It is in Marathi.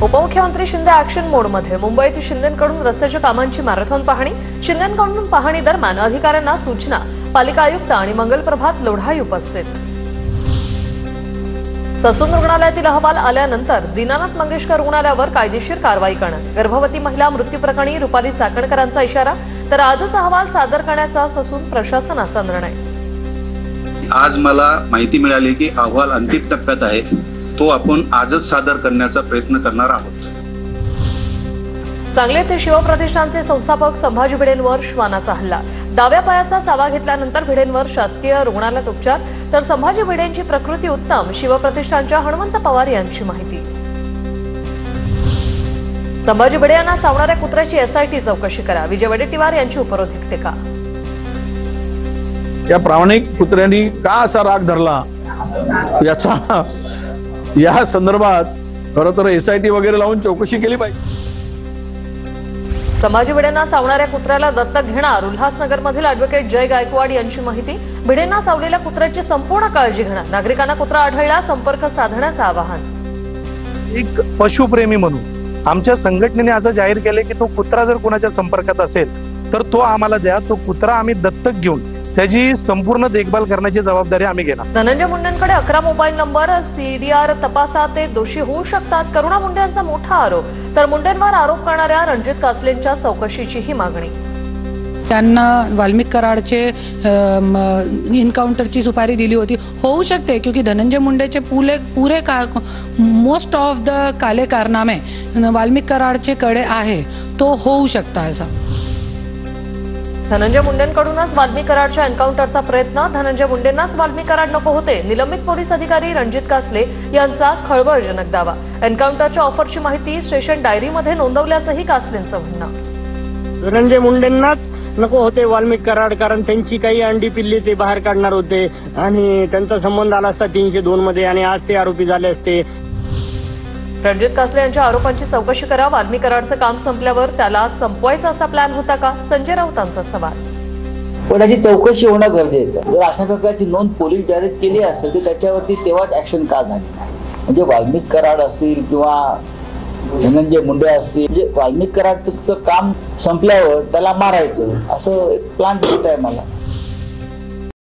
उपमुख्यमंत्री शिंदे ऍक्शन मोडमध्ये मुंबईत शिंदेंकडून रस्त्याच्या कामांची मॅरेथॉन पाहणी। शिंदेंकडून पाहणी दरम्यान अधिकाऱ्यांना सूचना। पालिका आयुक्त आणि मंगलप्रभात लोढाई उपस्थित। ससून रुग्णालयातील अहवाल आल्यानंतर दीनानाथ मंगेशकर रुग्णालयावर कायदेशीर कारवाई करण्यात। गर्भवती महिला मृत्यू प्रकरणी रुपाली चाकणकरांचा इशारा, तर आजच अहवाल सादर करण्याचा ससून प्रशासनाचा निर्णय। आज मला माहिती मिळाली की अहवाल अंतिम टप्प्यात आहे, तो आपण आजच सादर करण्याचा प्रयत्न करणार आहोत। सांगली येथे शिवप्रतिष्ठानचे संस्थापक संभाजी भिडेंवर श्वानाचा हल्ला। डाव्या पायाचा चावा घेतल्यानंतर भिडेंवर शासकीय रुग्णालयात उपचार, तर संभाजी भिडेंची प्रकृती उत्तम। शिवप्रतिष्ठानच्या हनुमंत पवार यांची माहिती। संभाजी भिडे यांना चावणाऱ्या कुत्र्याची एसआयटी चौकशी करा, विजय वडेट्टीवार यांची उपरोधिक टीका। या प्रामाणिक कुत्र्यांनी का असा राग धरला या संदर्भात खरं तर एसआयटी वगैरे लावून चौकशी केली पाहिजे। संभाजी भिडेंना चावणाऱ्या कुत्र्याला दत्तक घेणार उल्हासनगरमधील ॲडव्होकेट जय गायकवाड यांची माहिती। भिडेंना चावलेल्या कुत्र्याची संपूर्ण काळजी घेणार, नागरिकांना कुत्रा आढळल्यास संपर्क साधण्याचं आवाहन। एक पशुप्रेमी म्हणून आमच्या संघटनेने असं जाहीर केले की तो कुत्रा जर कोणाच्या संपर्कात असेल तर तो आम्हाला द्या, तो कुत्रा आम्ही दत्तक घेऊन त्याची संपूर्ण देखभाल करण्याची जबाबदारी आम्ही घेणार। धनंजय मुंडेंकडे 11 मोबाईल नंबर, सीडीआर तपासात ते दोषी होऊ शकतात, करुणा मुंडे यांचा मोठा आरोप, तर मुंडेंवर आरोप करणाऱ्या रणजित कासलेंच्या चौकशीचीही मागणी। त्यांना वाल्मिक कराडचे इन्काउंटरची सुपारी दिली होती, होऊ शकते क्योंकि धनंजय मुंडेचे पूरे मोस्ट ऑफ द काले कारनामे वाल्मिक कराडचे कडे आहे, तो होऊ शकता असा। धनंजय मुंडेंकडूनच वाल्मिक कराडच्या एन्काउंटरचा प्रयत्न, धनंजय मुंडेंनाच वाल्मिक कराड नको होते, निलंबित पोलीस अधिकारी रणजित कासले यांचा खळबळजनक दावा। एन्काउंटरच्या ऑफरची माहिती स्टेशन डायरीमध्ये नोंदवल्याचंही कासलेंचं म्हणणं। धनंजय मुंडेंनाच नको होते वाल्मिक कराड, कारण त्यांची काही अंडी पिल्ली ते बाहेर काढणार होते आणि त्यांचा संबंध आला असता 302 मध्ये आणि आज ते आरोपी झाले असते। रणजित कासले यांच्या आरोपांची चौकशी करा, वाल्मिक कराडचं काम संपल्यावर त्याला संपवायचा असा प्लॅन होता का, संजय राऊतांचा सवाल। पण याची चौकशी होणं गरजेचं। जर अशा प्रकारची नोंद पोलीस डायरेक्ट केली असेल तर त्याच्यावरती तेव्हाच ऍक्शन का झाली नाही? म्हणजे वाल्मिक कराड असतील किंवा धनंजय मुंडे असतील, म्हणजे वाल्मिक कराडचं काम संपल्यावर त्याला मारायचं असं एक प्लॅन दिसत आहे मला।